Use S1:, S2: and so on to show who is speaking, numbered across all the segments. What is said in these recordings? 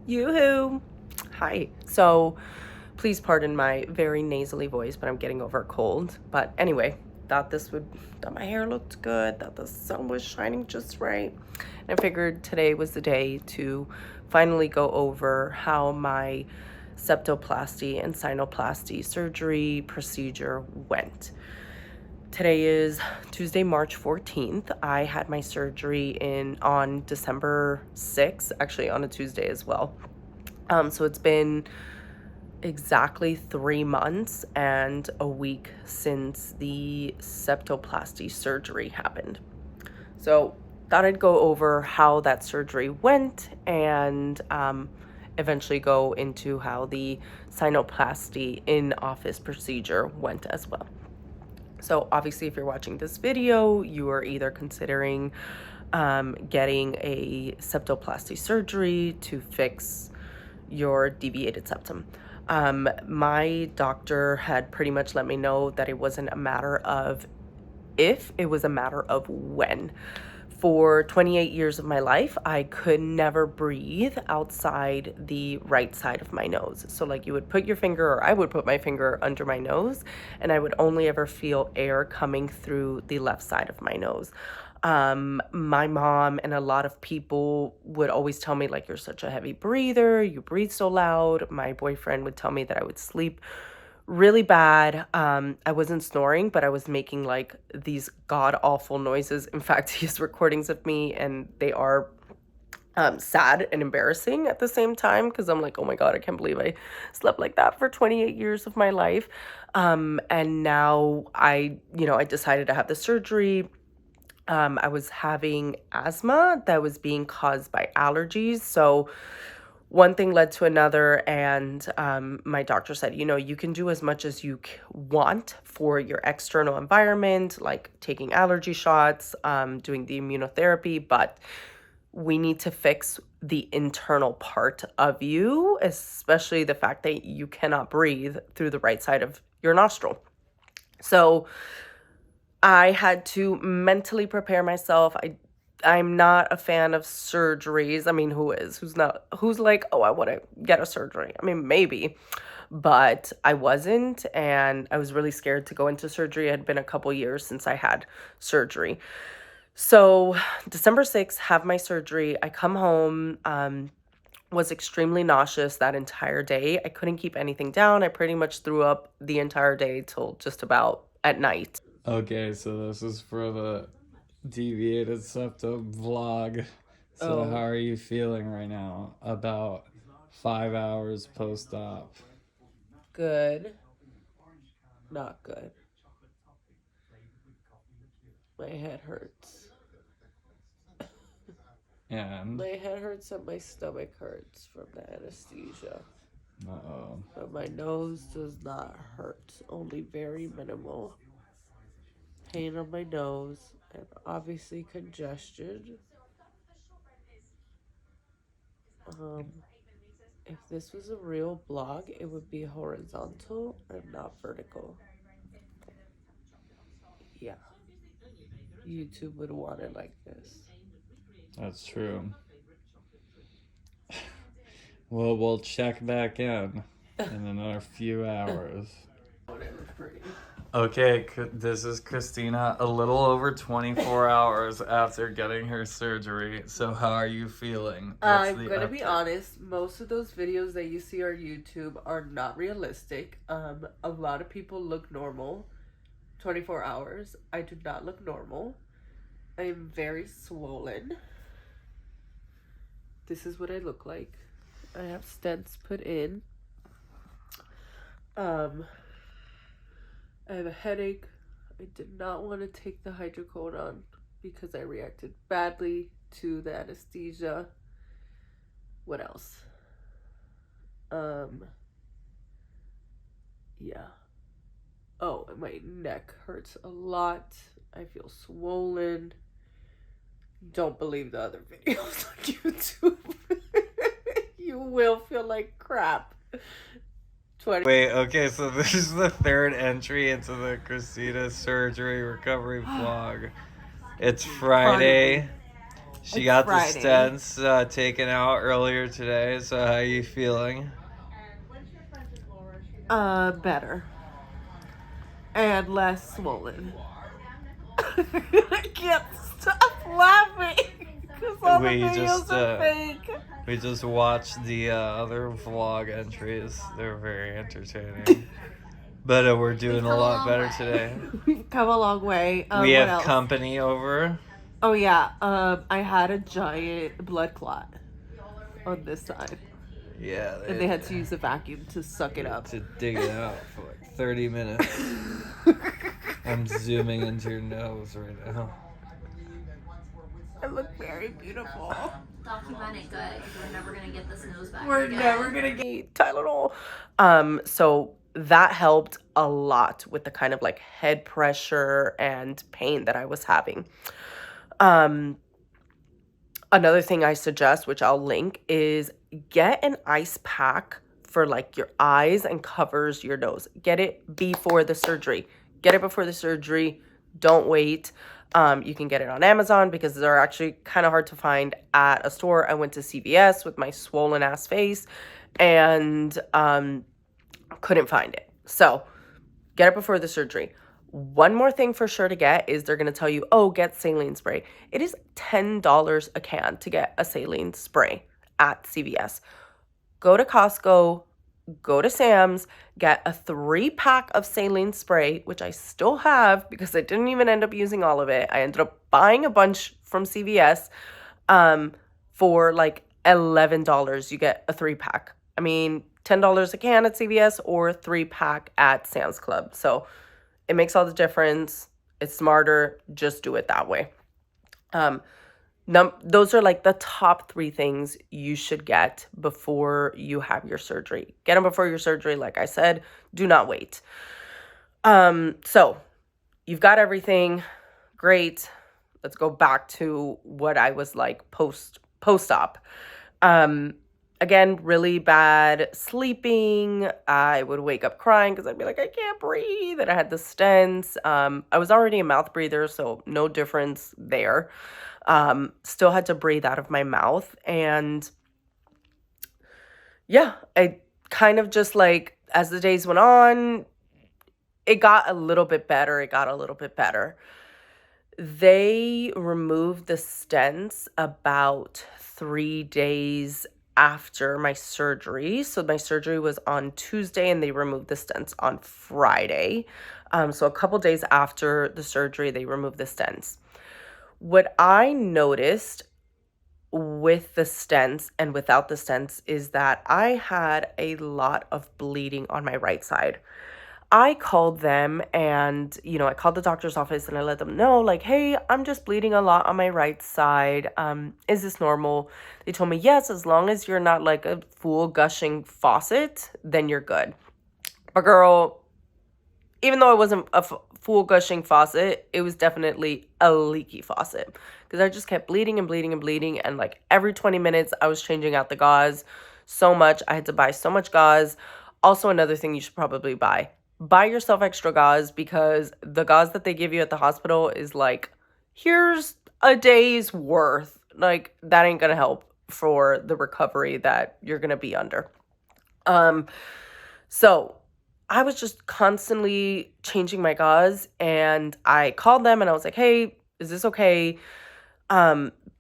S1: Yoo-hoo! Hi. So, please pardon my very nasally voice, but I'm getting over a cold. But anyway, thought my hair looked good, that the sun was shining just right. And I figured today was the day to finally go over how my septoplasty and sinuplasty surgery procedure went. Today is Tuesday, March 14th. I had my surgery on December 6th, actually on a Tuesday as well. So it's been exactly 3 months and a week since the septoplasty surgery happened. So thought I'd go over how that surgery went and eventually go into how the sinuplasty in-office procedure went as well. So obviously, if you're watching this video, you are either considering getting a septoplasty surgery to fix your deviated septum. My doctor had pretty much let me know that it wasn't a matter of if, it was a matter of when. For 28 years of my life, I could never breathe outside the right side of my nose. So like you would put your finger, or I would put my finger under my nose, and I would only ever feel air coming through the left side of my nose. My mom and a lot of people would always tell me, like, you're such a heavy breather, you breathe so loud. My boyfriend would tell me that I would sleep really bad. I wasn't snoring, but I was making like these god-awful noises. In fact, he has recordings of me, and they are sad and embarrassing at the same time, because I'm like, oh my God, I can't believe I slept like that for 28 years of my life. And now I decided to have the surgery. I was having asthma that was being caused by allergies. So one thing led to another, and my doctor said, you can do as much as you want for your external environment, like taking allergy shots, doing the immunotherapy, but we need to fix the internal part of you, especially the fact that you cannot breathe through the right side of your nostril. So I had to mentally prepare myself. I'm not a fan of surgeries. I mean, who is? Who's not? Who's like, oh, I want to get a surgery? I mean, maybe, but I wasn't, and I was really scared to go into surgery. It had been a couple years since I had surgery. So December 6th, have my surgery. I come home, was extremely nauseous that entire day. I couldn't keep anything down. I pretty much threw up the entire day till just about at night.
S2: Okay, so this is for the Deviated Septum vlog. So how
S1: Oh,
S2: are you feeling right now about 5 hours post-op?
S1: good. Not good. My head hurts.
S2: And,
S1: My head hurts and my stomach hurts from the anesthesia.
S2: uh-oh.
S1: But my nose does not hurt, only very minimal pain on my nose and obviously congestion. Um, if this was a real blog, it would be horizontal and not vertical. Yeah, YouTube would want it like this.
S2: That's true. Well, we'll check back in another few hours. Okay, this is Cristina, a little over 24 hours after getting her surgery. So how are you feeling? What's
S1: I'm
S2: the
S1: gonna be
S2: update?
S1: honest, most of those videos that you see on YouTube are not realistic. A lot of people look normal 24 hours. I do not look normal. I am very swollen. This is what I look like. I have stents put in. I have a headache. I did not want to take the hydrocodone because I reacted badly to the anesthesia. What else? Yeah. Oh, and my neck hurts a lot. I feel swollen. Don't believe the other videos on YouTube. You will feel like crap.
S2: Wait, okay, so this is the third entry into the Cristina surgery recovery vlog. It's Friday. She
S1: It's
S2: got the
S1: Friday.
S2: stents taken out earlier today, so how are you feeling?
S1: Better. And less swollen. I can't stop laughing because all the videos are fake.
S2: We just watched the other vlog entries. They're very entertaining. But we're doing a lot better today.
S1: We've come a long way.
S2: We
S1: What
S2: have
S1: else?
S2: company over.
S1: Oh yeah. I had a giant blood clot on this side.
S2: Yeah.
S1: And they had to use a vacuum to suck it up.
S2: To dig it out for like 30 minutes. I'm zooming into your nose right now.
S1: I look very beautiful.
S3: Document it good. We're never gonna get this nose back.
S1: We're
S3: again.
S1: never gonna get Tylenol. So that helped a lot with the kind of like head pressure and pain that I was having. Another thing I suggest, which I'll link, is get an ice pack for like your eyes and covers your nose. Get it before the surgery. Get it before the surgery. Don't wait. You can get it on Amazon because they're actually kind of hard to find at a store. I went to CVS with my swollen ass face and couldn't find it. So get it before the surgery. One more thing for sure to get is they're going to tell you, oh, get saline spray. It is $10 a can to get a saline spray at CVS. Go to Costco, go to Sam's, get a 3-pack of saline spray, which I still have because I didn't even end up using all of it. I ended up buying a bunch from CVS for like $11. You get a 3-pack. I mean, $10 a can at CVS or 3-pack at Sam's Club. So it makes all the difference. It's smarter. Just do it that way. Those are like the top 3 things you should get before you have your surgery. Get them before your surgery. Like I said, do not wait. So you've got everything. Great. Let's go back to what I was like post-op. Again, really bad sleeping. I would wake up crying because I'd be like, I can't breathe. And I had the stents. I was already a mouth breather, so no difference there. Still had to breathe out of my mouth. And yeah, I kind of just like, as the days went on, it got a little bit better. They removed the stents about 3 days after my surgery. So my surgery was on Tuesday and they removed the stents on Friday. So a couple days after the surgery, they removed the stents. What I noticed with the stents and without the stents is that I had a lot of bleeding on my right side. I called them and, I called the doctor's office and I let them know, like, hey, I'm just bleeding a lot on my right side. Is this normal? They told me, yes, as long as you're not like a full gushing faucet, then you're good. But girl, even though it wasn't a full gushing faucet, it was definitely a leaky faucet because I just kept bleeding and bleeding and bleeding. And like every 20 minutes, I was changing out the gauze so much. I had to buy so much gauze. Also, another thing you should probably buy yourself extra gauze because the gauze that they give you at the hospital is like, here's a day's worth. Like, that ain't gonna help for the recovery that you're gonna be under. So I was just constantly changing my gauze and I called them and I was like, hey, is this okay?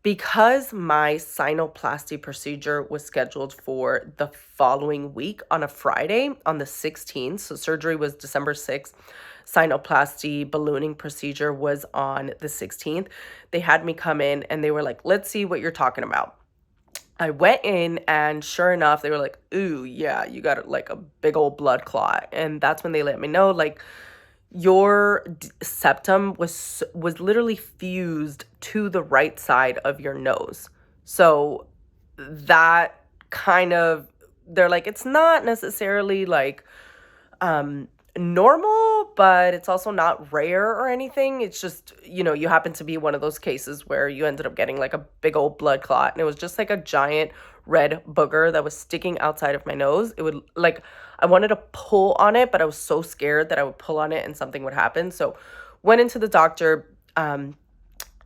S1: Because my sinuplasty procedure was scheduled for the following week on a Friday on the 16th. So surgery was December 6th. Sinuplasty ballooning procedure was on the 16th. They had me come in and they were like, let's see what you're talking about. I went in and sure enough, they were like, ooh, yeah, you got like a big old blood clot. And that's when they let me know, like, your septum was literally fused to the right side of your nose. So that kind of, they're like, it's not necessarily like normal, but it's also not rare or anything. It's just, you happen to be one of those cases where you ended up getting like a big old blood clot and it was just like a giant red booger that was sticking outside of my nose. It would like, I wanted to pull on it, but I was so scared that I would pull on it and something would happen. So went into the doctor.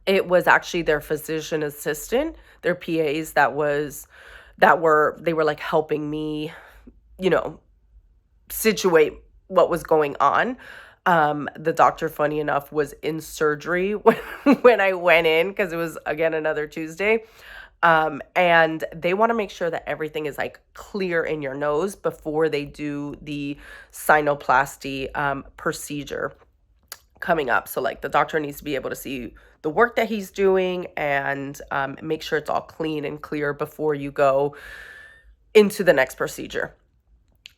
S1: It was actually their physician assistant, their PAs they were like helping me, you know, situate what was going on. The doctor, funny enough, was in surgery when I went in because it was again another Tuesday. And they want to make sure that everything is like clear in your nose before they do the sinuplasty procedure coming up. So like the doctor needs to be able to see the work that he's doing and make sure it's all clean and clear before you go into the next procedure.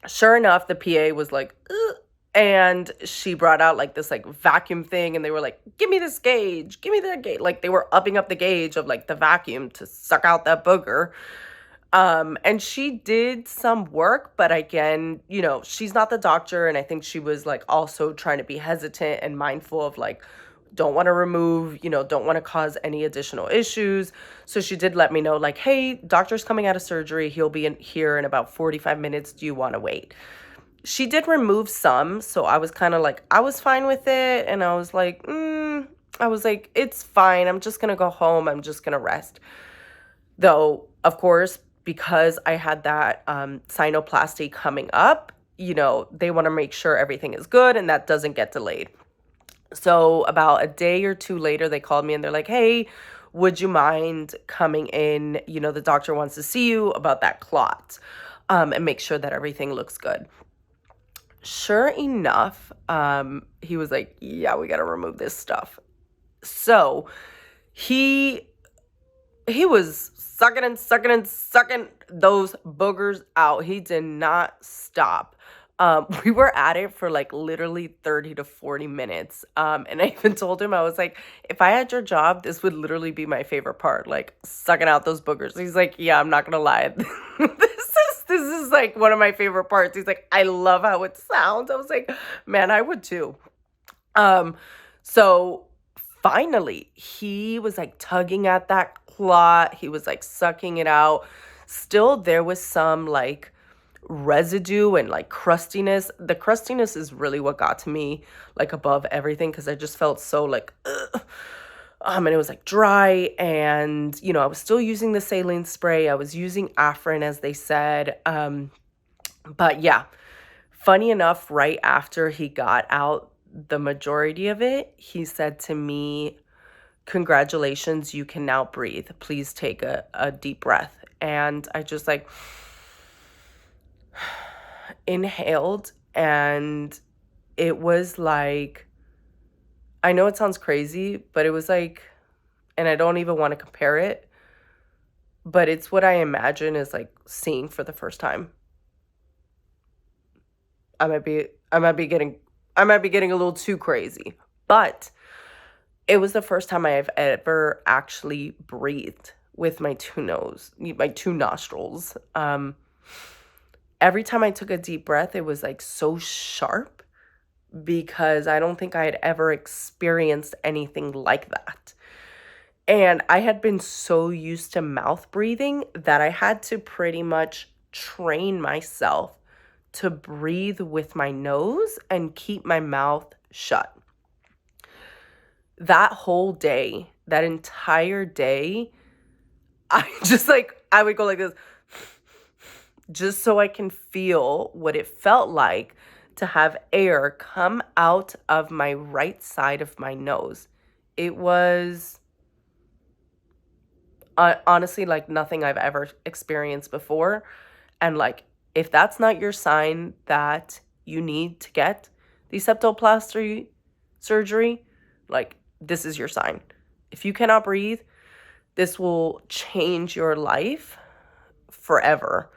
S1: Sure enough, the PA was like, ugh, and she brought out like this like vacuum thing, and they were like, give me this gauge, give me that gauge. Like they were upping up the gauge of like the vacuum to suck out that booger. And she did some work, but again, you know, she's not the doctor, and I think she was like also trying to be hesitant and mindful of like, don't want to remove, you know, don't want to cause any additional issues. So she did let me know like, hey, doctor's coming out of surgery. He'll be in here in about 45 minutes. Do you want to wait? She did remove some, so I was kind of like, I was fine with it, and I was like, it's fine. I'm just gonna go home. I'm just gonna rest. Though, of course, because I had that sinuplasty coming up, you know, they want to make sure everything is good and that doesn't get delayed. So about a day or two later, they called me and they're like, hey, would you mind coming in? You know, the doctor wants to see you about that clot and make sure that everything looks good. Sure enough, he was like, yeah, we got to remove this stuff. So he was sucking those boogers out. He did not stop. We were at it for like literally 30 to 40 minutes. And I even told him, I was like, if I had your job, this would literally be my favorite part, like sucking out those boogers. He's like, yeah, I'm not gonna lie. This is like one of my favorite parts. He's like, I love how it sounds. I was like, man, I would too. So finally, he was like tugging at that clot. He was like sucking it out. Still, there was some like residue and like crustiness. The crustiness is really what got to me, like above everything, because I just felt so like, ugh. And it was like dry, and you know, I was still using the saline spray. I was using Afrin, as they said. But yeah, funny enough, right after he got out the majority of it, he said to me, congratulations, you can now breathe. Please take a deep breath. And I just like inhaled, and it was like, I know it sounds crazy, but it was like, and I don't even want to compare it, but it's what I imagine is like seeing for the first time. I might be getting a little too crazy, but it was the first time I have ever actually breathed with my two nostrils. Every time I took a deep breath, it was like so sharp, because I don't think I had ever experienced anything like that. And I had been so used to mouth breathing that I had to pretty much train myself to breathe with my nose and keep my mouth shut. That whole day, that entire day, I would go like this, just so I can feel what it felt like to have air come out of my right side of my nose. It was honestly like nothing I've ever experienced before. And like, if that's not your sign that you need to get the septoplasty surgery, like this is your sign. If you cannot breathe, this will change your life forever.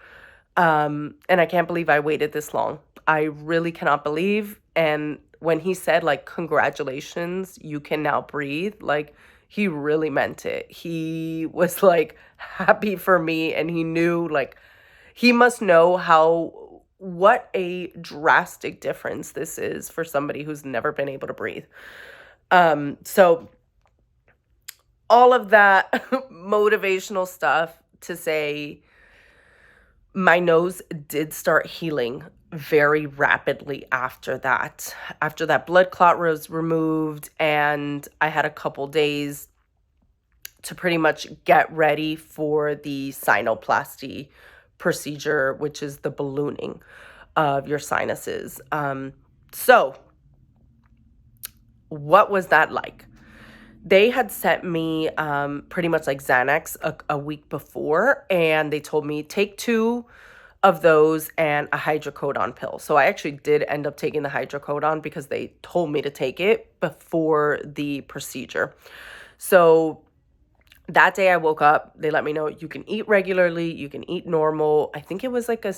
S1: And I can't believe I waited this long. I really cannot believe. And when he said like, congratulations, you can now breathe, like he really meant it. He was like happy for me, and he knew, like, he must know what a drastic difference this is for somebody who's never been able to breathe. So all of that motivational stuff to say, my nose did start healing very rapidly after that. After that blood clot was removed, and I had a couple days to pretty much get ready for the sinuplasty procedure, which is the ballooning of your sinuses. So what was that like? They had sent me pretty much like Xanax a week before, and they told me take 2 of those and a hydrocodone pill. So I actually did end up taking the hydrocodone because they told me to take it before the procedure. So that day I woke up, they let me know you can eat regularly, you can eat normal. I think it was like I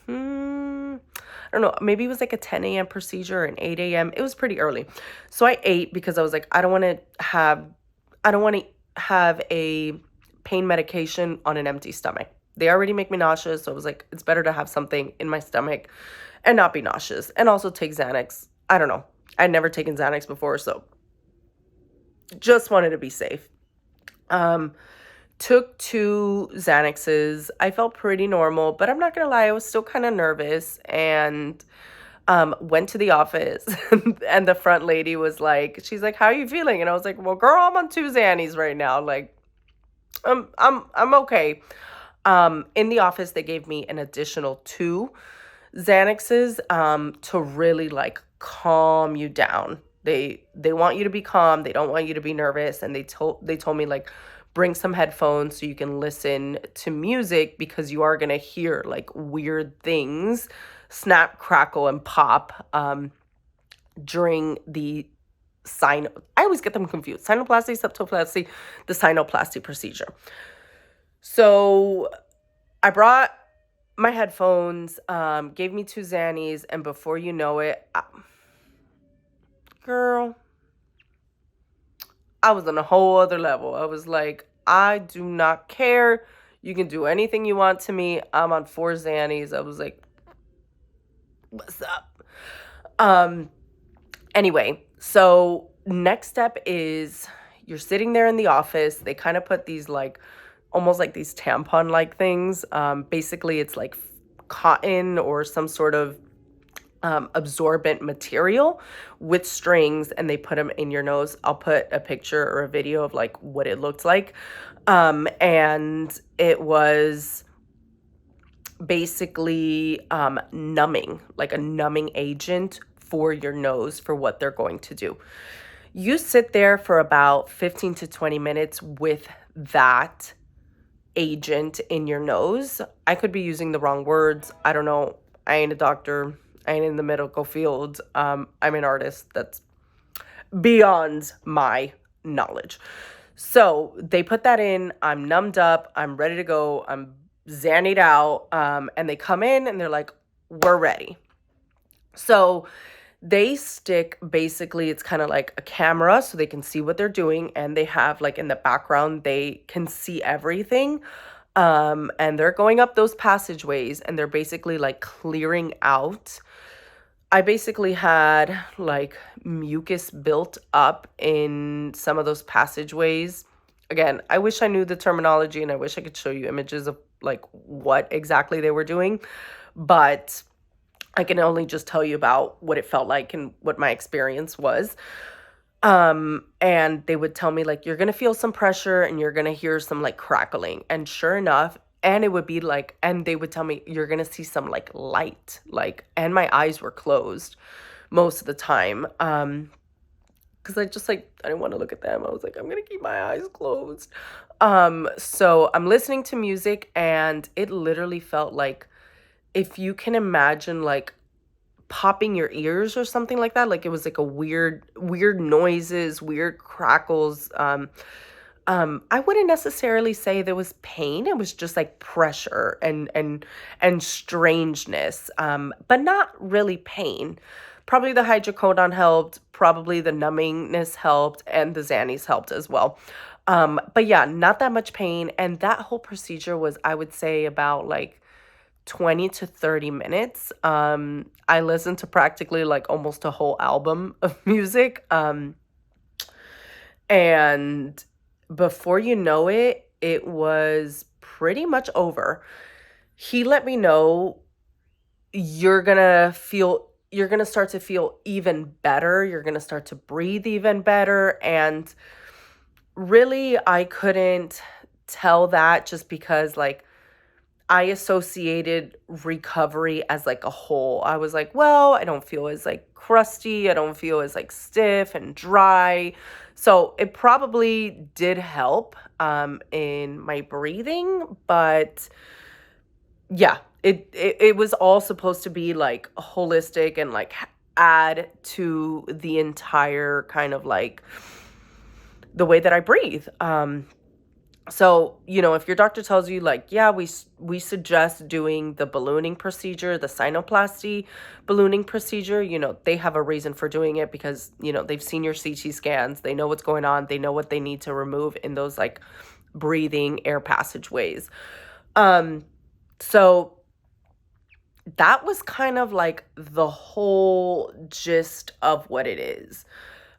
S1: don't know, maybe it was like a 10 a.m. procedure, an 8 a.m. It was pretty early. So I ate because I was like, I don't want to have a pain medication on an empty stomach. They already make me nauseous, so I was like, it's better to have something in my stomach and not be nauseous. And also take Xanax. I don't know. I'd never taken Xanax before, so just wanted to be safe. Took 2 Xanaxes. I felt pretty normal, but I'm not gonna lie, I was still kind of nervous, and went to the office and the front lady was like, she's like, how are you feeling? And I was like, well, girl, I'm on 2 Xannies right now. Like, I'm okay. In the office, they gave me an additional 2 Xanaxes to really like calm you down. They want you to be calm. They don't want you to be nervous. And they told me like, bring some headphones so you can listen to music, because you are gonna hear like weird things snap, crackle, and pop during the I always get them confused. Sinuplasty, septoplasty, the sinuplasty procedure. So I brought my headphones, gave me 2 Xannies, and before you know it, girl, I was on a whole other level. I was like, I do not care. You can do anything you want to me. I'm on 4 Xannies. I was like, what's up? Anyway, so next step is you're sitting there in the office. They kind of put these like, almost like these tampon-like things. Basically, it's like cotton or some sort of absorbent material with strings, and they put them in your nose. I'll put a picture or a video of like what it looked like. And it was basically numbing, like a numbing agent for your nose for what they're going to do. You sit there for about 15 to 20 minutes with that agent in your nose. I could be using the wrong words. I don't know. I ain't a doctor. I ain't in the medical field. I'm an artist. That's beyond my knowledge. So they put that in. I'm numbed up. I'm ready to go. I'm zannied out. And they come in and they're like, we're ready. So they stick, basically, it's kind of like a camera so they can see what they're doing. And they have like in the background, they can see everything. And they're going up those passageways and they're basically like clearing out. I basically had like mucus built up in some of those passageways. Again, I wish I knew the terminology and I wish I could show you images of like what exactly they were doing, but I can only just tell you about what it felt like and what my experience was. And they would tell me like, you're going to feel some pressure and you're going to hear some like crackling. And sure enough, and it would be like, and they would tell me, you're going to see some like light, like, and my eyes were closed most of the time. Cause I just like, I didn't want to look at them. I was like, I'm going to keep my eyes closed. So I'm listening to music and it literally felt like, if you can imagine like popping your ears or something like that, like it was like a weird noises, weird crackles. I wouldn't necessarily say there was pain. It was just like pressure and strangeness, but not really pain. Probably the hydrocodone helped, probably the numbingness helped, and the Xannies helped as well. But yeah, not that much pain. And that whole procedure was, I would say, about like 20 to 30 minutes. I listened to practically like almost a whole album of music. And before you know it, it was pretty much over. He let me know you're going to start to feel even better. You're going to start to breathe even better. And really, I couldn't tell that just because, like, I associated recovery as like a whole. I was like, well, I don't feel as like crusty. I don't feel as like stiff and dry. So it probably did help in my breathing, but yeah, it was all supposed to be like holistic and like add to the entire kind of like the way that I breathe. So, if your doctor tells you like, yeah, we suggest doing the ballooning procedure, the sinuplasty ballooning procedure, they have a reason for doing it because, they've seen your CT scans, they know what's going on, they know what they need to remove in those like breathing air passageways. So that was kind of like the whole gist of what it is.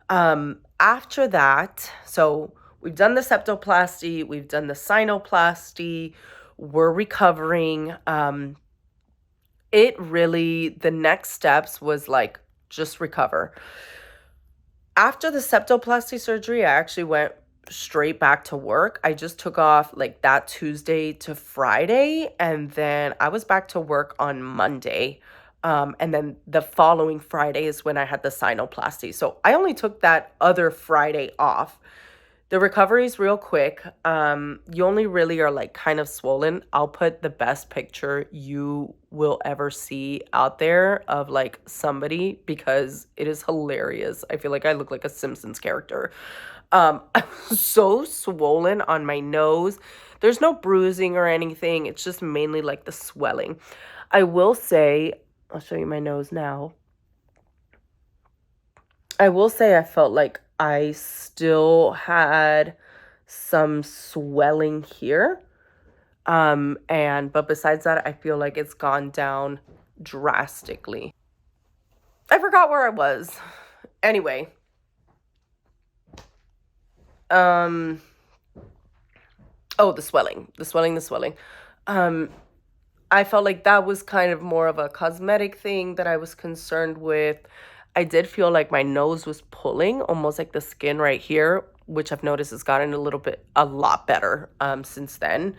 S1: After that, so we've done the septoplasty, we've done the sinuplasty, we're recovering. The next steps was like just recover. After the septoplasty surgery, I actually went straight back to work. I just took off like that Tuesday to Friday, and then I was back to work on Monday. And then the following Friday is when I had the sinuplasty. So I only took that other Friday off. The recovery is real quick. You only really are like kind of swollen. I'll put the best picture you will ever see out there of like somebody because it is hilarious. I feel like I look like a Simpsons character. I'm so swollen on my nose. There's no bruising or anything. It's just mainly like the swelling. I will say, I'll show you my nose now. I will say I felt like I still had some swelling here. But besides that, I feel like it's gone down drastically. I forgot where I was. Anyway. The swelling. I felt like that was kind of more of a cosmetic thing that I was concerned with. I did feel like my nose was pulling, almost like the skin right here, which I've noticed has gotten a lot better since then.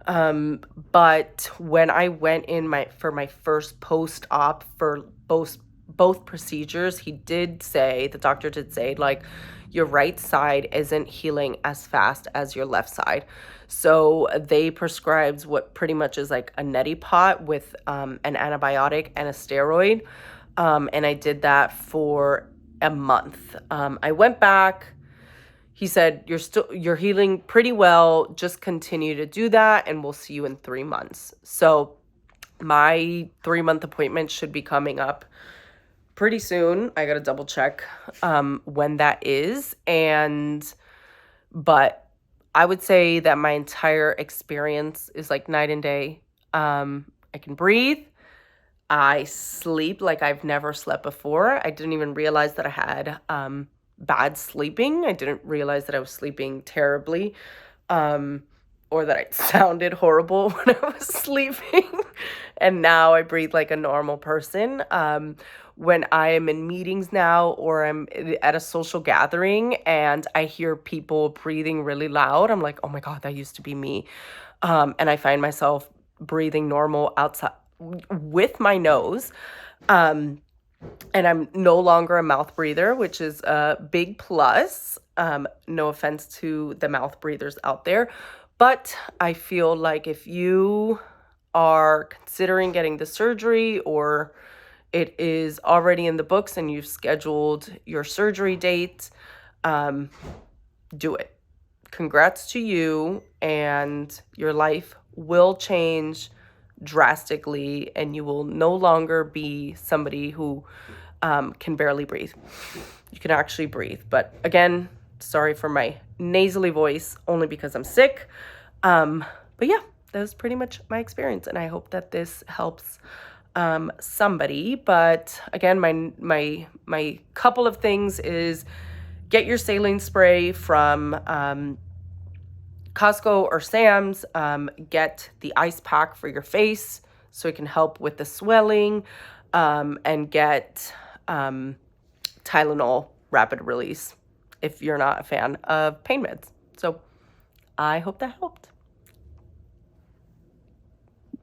S1: But when I went in for my first post-op for both procedures, the doctor did say, like, your right side isn't healing as fast as your left side. So they prescribed what pretty much is like a neti pot with an antibiotic and a steroid. And I did that for a month. I went back. He said, you're healing pretty well. Just continue to do that and we'll see you in 3 months. So my 3-month appointment should be coming up pretty soon. I got to double check when that is. But I would say that my entire experience is like night and day. I can breathe. I sleep like I've never slept before. I didn't even realize that I had bad sleeping. I didn't realize that I was sleeping terribly, or that I sounded horrible when I was sleeping. And now I breathe like a normal person. When I am in meetings now or I'm at a social gathering and I hear people breathing really loud, I'm like, oh my God, that used to be me. And I find myself breathing normal outside with my nose. And I'm no longer a mouth breather, which is a big plus. No offense to the mouth breathers out there. But I feel like if you are considering getting the surgery or it is already in the books and you've scheduled your surgery date, do it. Congrats to you, and your life will change drastically and you will no longer be somebody who can barely breathe. You can actually breathe. But again, sorry for my nasally voice, only because I'm sick. But yeah, that was pretty much my experience, and I hope that this helps somebody. But again, my couple of things is get your saline spray from Costco or Sam's. Get the ice pack for your face so it can help with the swelling, and get Tylenol rapid release. if you're not a fan of pain meds. So I hope that helped.